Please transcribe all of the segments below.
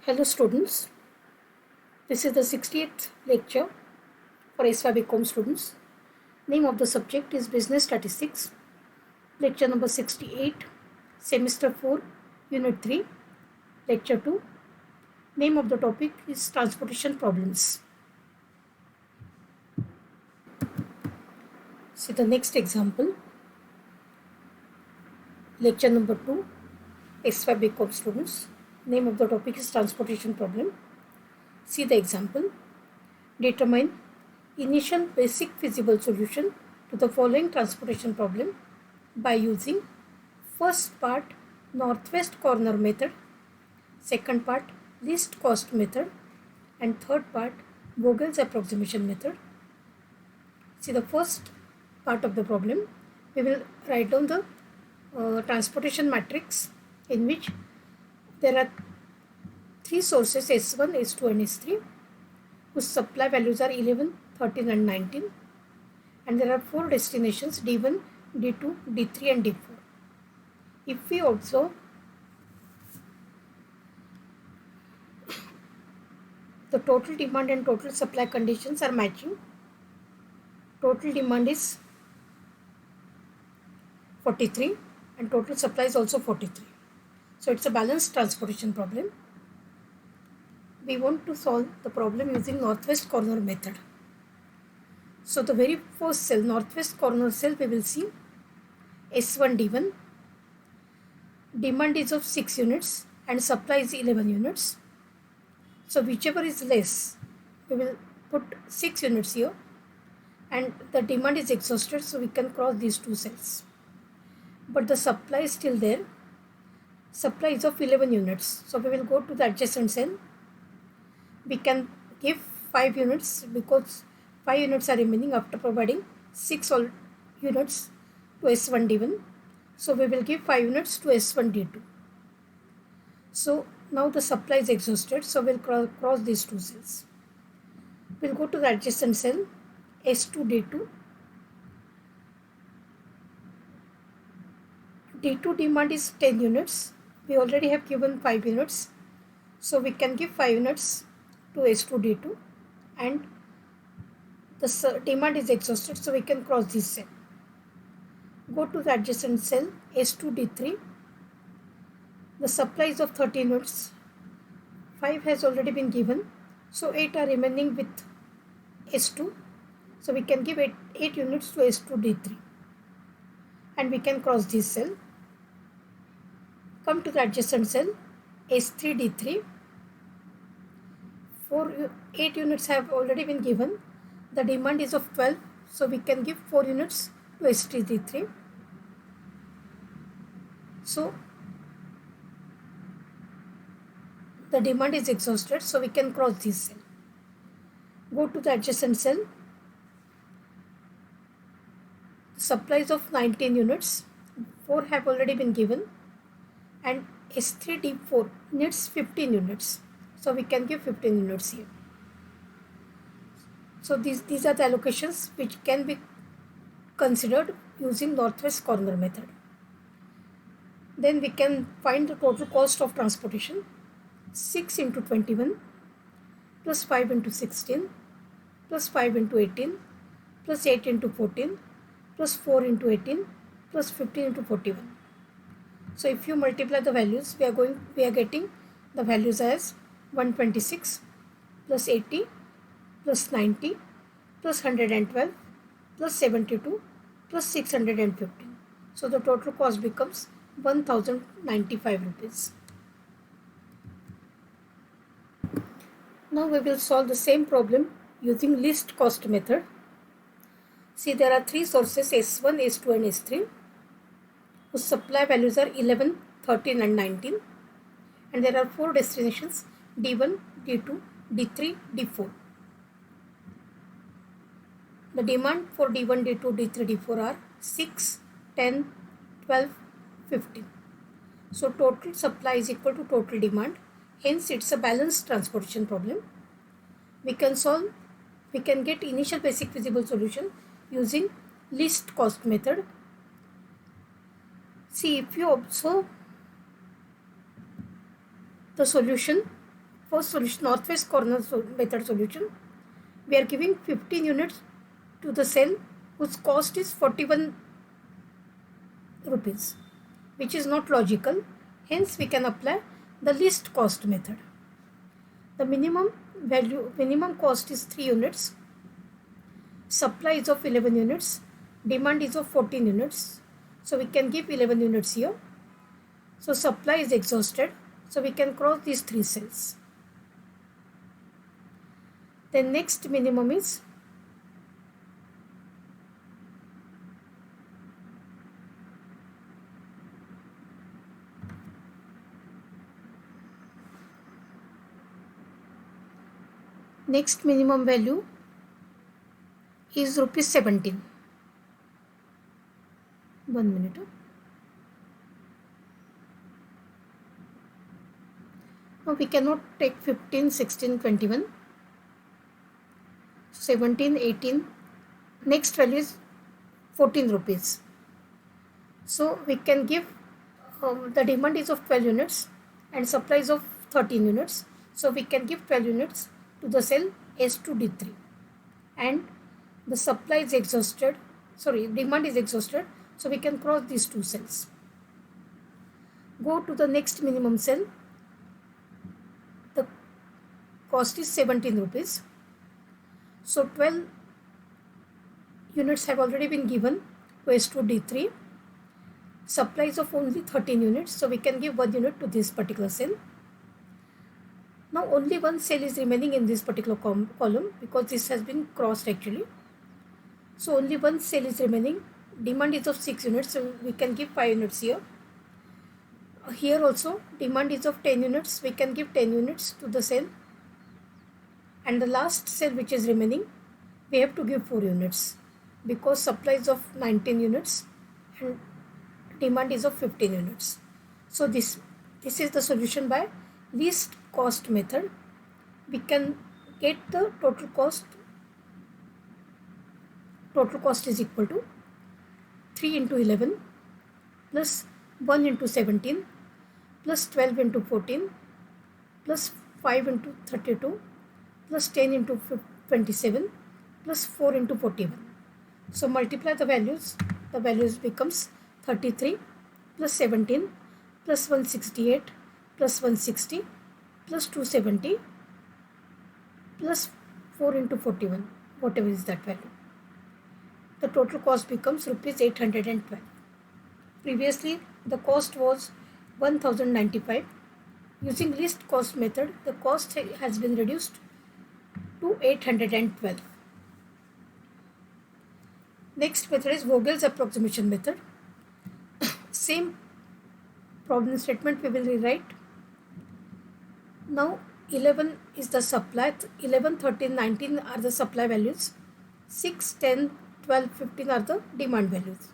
Hello students, this is the 68th lecture for SY BCom students. Name of the subject is Business Statistics, lecture number 68, semester 4, unit 3, lecture 2. Name of the topic is Transportation Problems. See the next example, lecture number 2, SY BCom students. Name of the topic is Transportation Problem. See the example. Determine initial basic feasible solution to the following transportation problem by using first part northwest corner method, second part least cost method, and third part Vogel's approximation method. See the first part of the problem. We will write down the transportation matrix in which there are three sources S1, S2 and S3 whose supply values are 11, 13 and 19, and there are four destinations D1, D2, D3 and D4. If we also the total demand and total supply conditions are matching, total demand is 43 and total supply is also 43. So it's a balanced transportation problem. We want to solve the problem using northwest corner method. So the very first cell, northwest corner cell, we will see S1 D1. Demand is of 6 units and supply is 11 units. So whichever is less, we will put 6 units here, and the demand is exhausted, so we can cross these two cells. But the supply is still there. Supply is of 11 units. So we will go to the adjacent cell. We can give 5 units because 5 units are remaining after providing 6 units to S1 D1. So we will give 5 units to S1 D2. So now the supply is exhausted, so we'll cross these two cells. We'll go to the adjacent cell S2 D2. D2 demand is 10 units. We already have given 5 units. So we can give 5 units to S2 D2, and the demand is exhausted, so we can cross this cell. Go to the adjacent cell S2 D3. The supply is of 13 units. 5 has already been given, so 8 are remaining with S2. So we can give 8 units to S2 D3, and we can cross this cell. Come to the adjacent cell S3 D3. 8 units have already been given. The demand is of 12, so we can give 4 units to S3 D3. So the demand is exhausted, so we can cross this cell. Go to the adjacent cell. Supply is of 19 units. 4 have already been given, and S3 D4 needs 15 units. So we can give 15 units here. So these are the allocations which can be considered using northwest corner method. Then we can find the total cost of transportation. 6 into 21 plus 5 into 16 plus 5 into 18 plus 8 into 14 plus 4 into 18 plus 15 into 41. So if you multiply the values, we are getting the values as 126 plus 80 plus 90 plus 112 plus 72 plus 615. So the total cost becomes 1095 rupees. Now we will solve the same problem using least cost method. See, there are three sources S1, S2 and S3 whose supply values are 11, 13 and 19, and there are four destinations D1, D2, D3, D4. The demand for D1, D2, D3, D4 are 6, 10, 12, 15. So total supply is equal to total demand. Hence it's a balanced transportation problem. We can get initial basic feasible solution using least cost method. See, if you observe the solution, First solution, northwest corner method solution. We are giving 15 units to the cell whose cost is 41 rupees, which is not logical. Hence, we can apply the least cost method. The minimum cost is 3 units. Supply is of 11 units. Demand is of 14 units. So we can give 11 units here. So supply is exhausted. So we can cross these 3 cells. Then next minimum is value is rupees 17. 1 minute. Now we cannot take 15, 16, 21. 17, 18. Next value is 14 rupees. So we can give the demand is of 12 units and supply is of 13 units. So we can give 12 units to the cell S2D3 and the supply is exhausted. Demand is exhausted. So we can cross these 2 cells. Go to the next minimum cell. The cost is 17 rupees. So 12 units have already been given to S2D3. Supply is of only 13 units. So we can give 1 unit to this particular cell. Now only 1 cell is remaining in this particular column because this has been crossed actually. So only 1 cell is remaining. Demand is of 6 units. So we can give 5 units here. Here also demand is of 10 units. We can give 10 units to the cell. And the last cell which is remaining, we have to give 4 units because supply is of 19 units and demand is of 15 units. So this is the solution by least cost method. We can get the total cost. Total cost is equal to 3 into 11 plus 1 into 17 plus 12 into 14 plus 5 into 32 plus 10 into 27 plus 4 into 41. So multiply the values becomes 33 plus 17 plus 168 plus 160 plus 270 plus 4 into 41, whatever is that value. The total cost becomes rupees 812. Previously the cost was 1095. Using least cost method, the cost has been reduced to 812. Next method is Vogel's approximation method. Same problem statement we will rewrite. Now 11 is the supply, 11, 13, 19 are the supply values, 6, 10, 12, 15 are the demand values.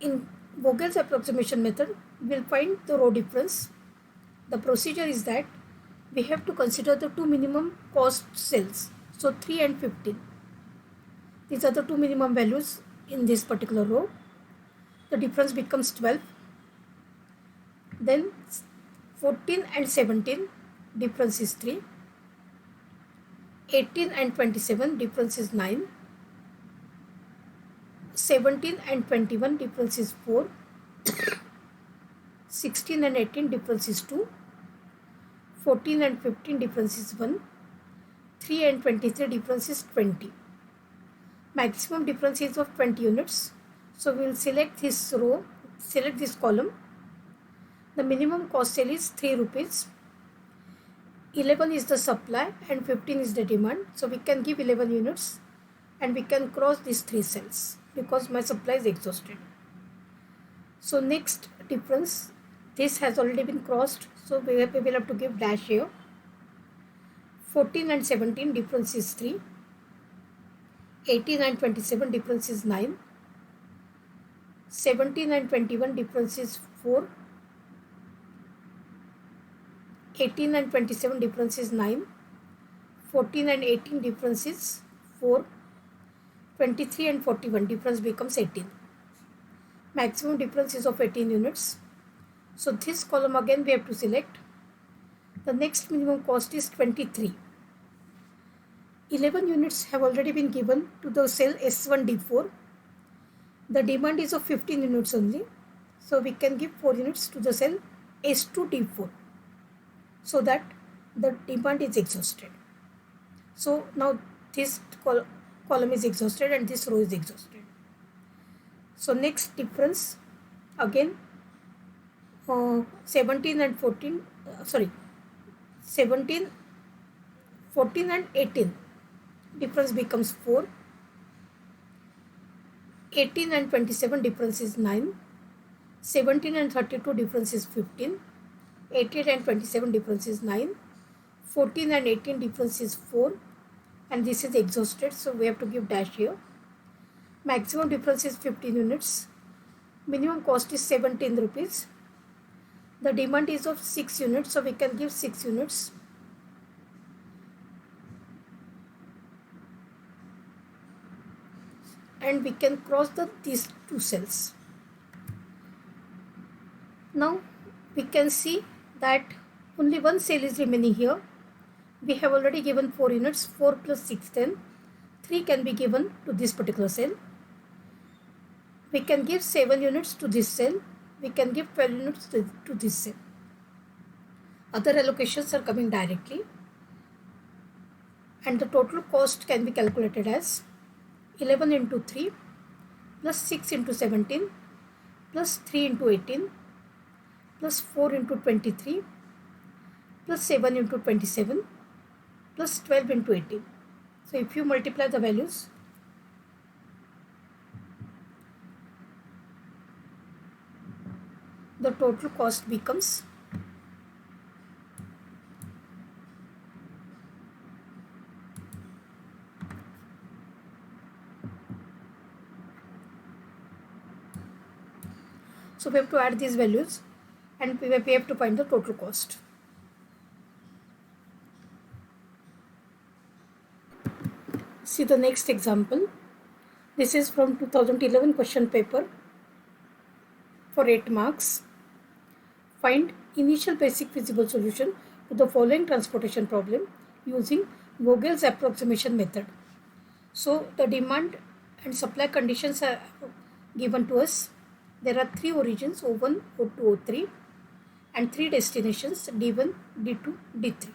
In Vogel's approximation method, we will find the row difference. The procedure is that we have to consider the 2 minimum cost cells. So 3 and 15. These are the 2 minimum values in this particular row. The difference becomes 12. Then 14 and 17, difference is 3. 18 and 27, difference is 9. 17 and 21, difference is 4. 16 and 18, difference is 2. 14 and 15, difference is 1. 3 and 23, difference is 20. Maximum difference is of 20 units. So we will select this row, select this column. The minimum cost cell is 3 rupees. 11 is the supply and 15 is the demand. So we can give 11 units and we can cross these 3 cells because my supply is exhausted. So next difference, this has already been crossed. So we will have to give dash here. 14 and 17, difference is 3. 18 and 27, difference is 9. 17 and 21, difference is 4. 18 and 27, difference is 9. 14 and 18, difference is 4. 23 and 41, difference becomes 18. Maximum difference is of 18 units. So this column again we have to select. The next minimum cost is 23. 11 units have already been given to the cell S1D4. The demand is of 15 units only. So we can give 4 units to the cell S2D4 so that the demand is exhausted. So now this column is exhausted and this row is exhausted. So next difference again 17 and 14 17 14 and 18 difference becomes 4. 18 and 27 difference is 9. 17 and 32 difference is 15. 18 and 27 difference is 9. 14 and 18 difference is 4. And this is exhausted, so we have to give dash here. Maximum difference is 15 units. Minimum cost is 17 rupees. The demand is of 6 units, so we can give 6 units. And we can cross these two cells. Now we can see that only one cell is remaining here. We have already given 4 units, 4 plus 6, 10. 3 can be given to this particular cell. We can give 7 units to this cell. We can give 12 units to this cell. Other allocations are coming directly. And the total cost can be calculated as 11 into 3 plus 6 into 17 plus 3 into 18 plus 4 into 23 plus 7 into 27 plus 12 into 18. So if you multiply the values, the total cost becomes 'So we have to add these values and we have to find the total cost. See the next example. This is from 2011 question paper for 8 marks. Find initial basic feasible solution to the following transportation problem using Vogel's approximation method. So the demand and supply conditions are given to us. There are 3 origins, O1, O2, O3 and 3 destinations, D1, D2, D3.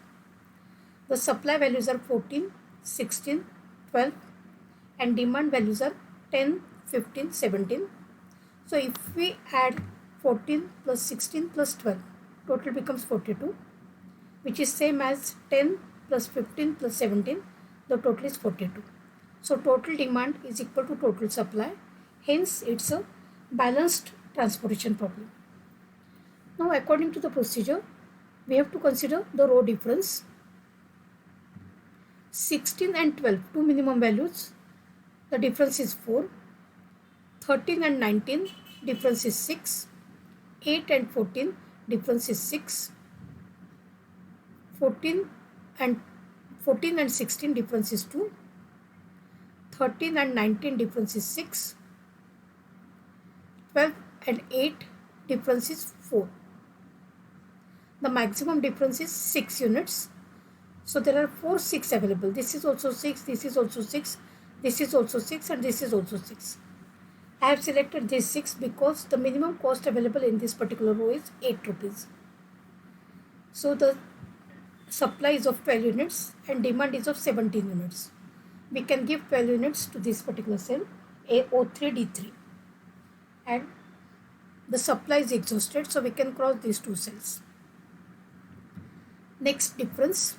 The supply values are 14, 16, 12 and demand values are 10, 15, 17. So if we add 14 plus 16 plus 12, total becomes 42, which is same as 10 plus 15 plus 17, the total is 42. So total demand is equal to total supply, hence it's a balanced transportation problem. Now according to the procedure, we have to consider the row difference. 16 and 12, two minimum values, the difference is 4. 13 and 19, difference is 6. 8 and 14, difference is 6. 14 and 16, difference is 2. 13 and 19, difference is 6. 12 and 8, difference is 4. The maximum difference is 6 units. So there are 4 6 available. This is also 6, this is also 6, this is also 6 and this is also 6. I have selected this 6 because the minimum cost available in this particular row is 8 rupees. So the supply is of 12 units and demand is of 17 units. We can give 12 units to this particular cell AO3D3 and the supply is exhausted, so we can cross these two cells. Next difference,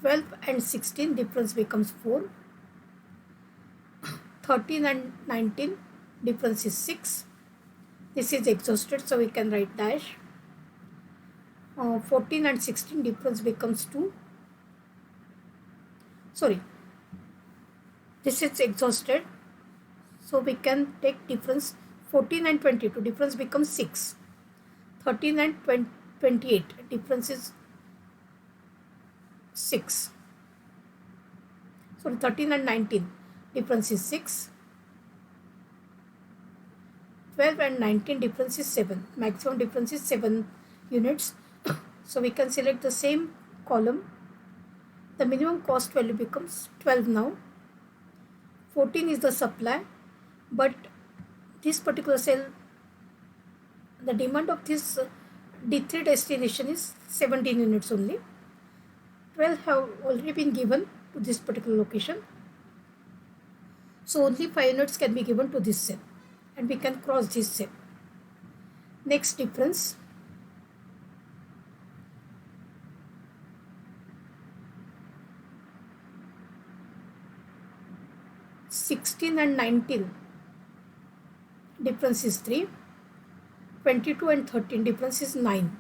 12 and 16, difference becomes 4. 13 and 19, difference is 6. This is exhausted, so we can write dash. 14 and 16, difference becomes 2. Sorry, this is exhausted, so we can take difference. 14 and 22, difference becomes 6. 13 and 28, difference is 6. Sorry, 13 and 19, difference is 6. 12 and 19, difference is 7. Maximum difference is 7 units. So we can select the same column. The minimum cost value becomes 12 now. 14 is the supply, but this particular cell, the demand of this D3 destination is 17 units only. 12 have already been given to this particular location. So only 5 units can be given to this cell, and we can cross this cell. Next difference. (16) and 19 difference is 3. 22 and 13 difference is 9.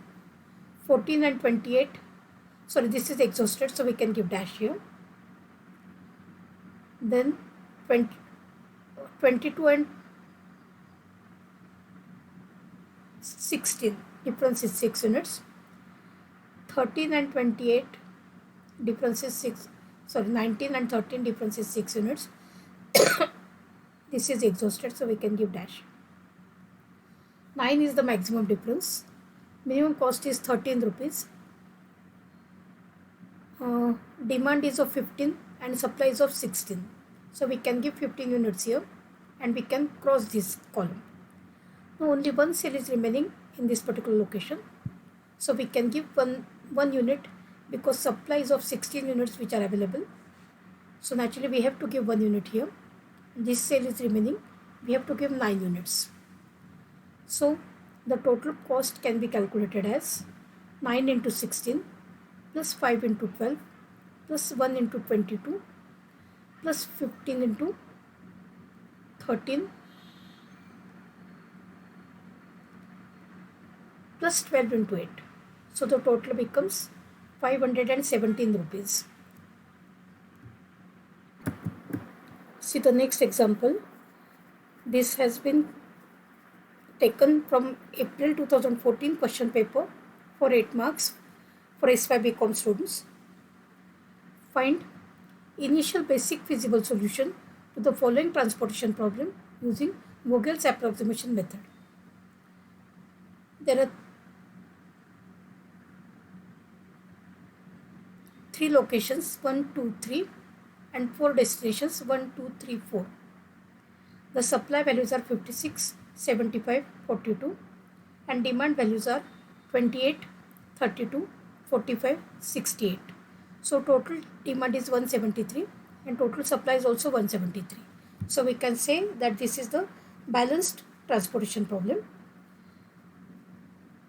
14 and 28, sorry, this is exhausted, so we can give dash here. Then 22 and 16 difference is 6 units. 13 and 28 difference is 6, sorry, 19 and 13 difference is 6 units. This is exhausted, so we can give dash. 9 is the maximum difference. Minimum cost is 13 rupees. Demand is of 15 and supply is of 16. So we can give 15 units here, and we can cross this column. Now only one cell is remaining in this particular location. So we can give one unit because supply is of 16 units which are available. So naturally we have to give 1 unit here. This cell is remaining. We have to give 9 units. So the total cost can be calculated as 9 into 16 plus 5 into 12 plus 1 into 22 plus 15 into 13 plus 12 into 8. So the total becomes 517 rupees. See the next example. This has been taken from April 2014 question paper for 8 marks for S5 BCom students. Find initial basic feasible solution to the following transportation problem using Vogel's approximation method. There are 3 locations, 1, 2, 3, and 4 destinations, 1, 2, 3, 4. The supply values are 56, 75, 42, and demand values are 28, 32, 45, 68. So total demand is 173 and total supply is also 173. So we can say that this is the balanced transportation problem.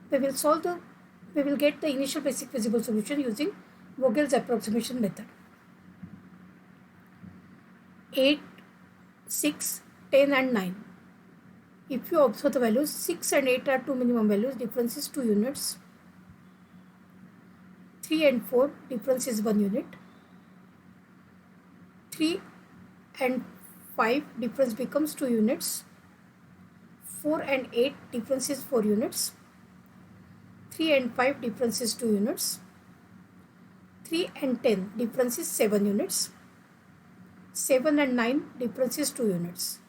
We will get the initial basic feasible solution using Vogel's approximation method. 8, 6, 10 and 9. If you observe the values, 6 and 8 are 2 minimum values, difference is 2 units. 3 and 4, difference is 1 unit. 3 and 5, difference becomes 2 units. 4 and 8, difference is 4 units. 3 and 5, difference is 2 units. 3 and 10, difference is 7 units. 7 and 9, difference is 2 units.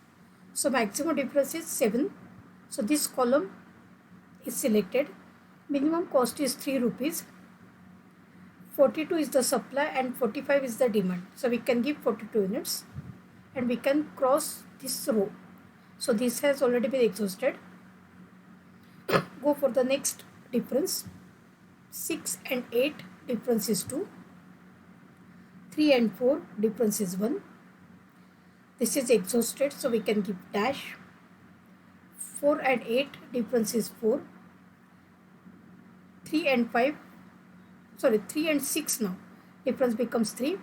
So maximum difference is 7. So this column is selected. Minimum cost is 3 rupees. 42 is the supply and 45 is the demand. So we can give 42 units and we can cross this row. So this has already been exhausted. Go for the next difference. 6 and 8, difference is 2. 3 and 4, difference is 1. This is exhausted, so we can give dash. 4 and 8, difference is 4. 3 and 5, sorry, 3 and 6 now, difference becomes 3.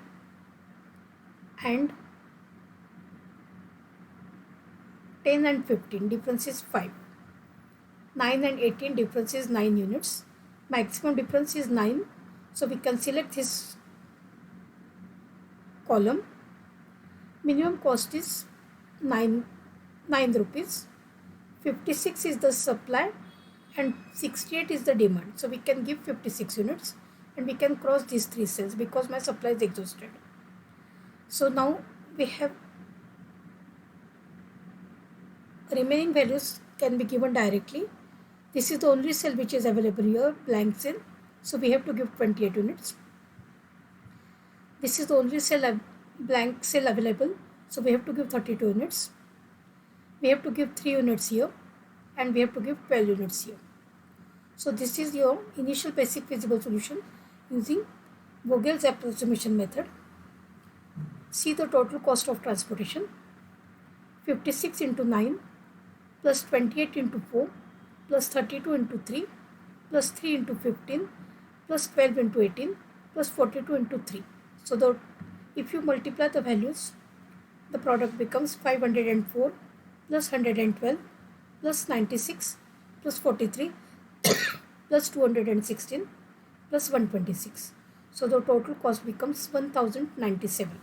And 10 and 15, difference is 5. 9 and 18, difference is 9 units. Maximum difference is 9, so we can select this column. Minimum cost is 9 rupees. 56 is the supply and 68 is the demand. So we can give 56 units and we can cross these 3 cells because my supply is exhausted. So now we have remaining values can be given directly. This is the only cell which is available here, blank cell. So we have to give 28 units. This is the only blank cell available. So we have to give 32 units. We have to give 3 units here, and we have to give 12 units here. So this is your initial basic feasible solution using Vogel's approximation method. See the total cost of transportation: 56 into 9 plus 28 into 4 plus 32 into 3 plus 3 into 15 plus 12 into 18 plus 42 into 3. So if you multiply the values, the product becomes 504 plus 112 plus 96 plus 43 plus 216 plus 126. So the total cost becomes 1097.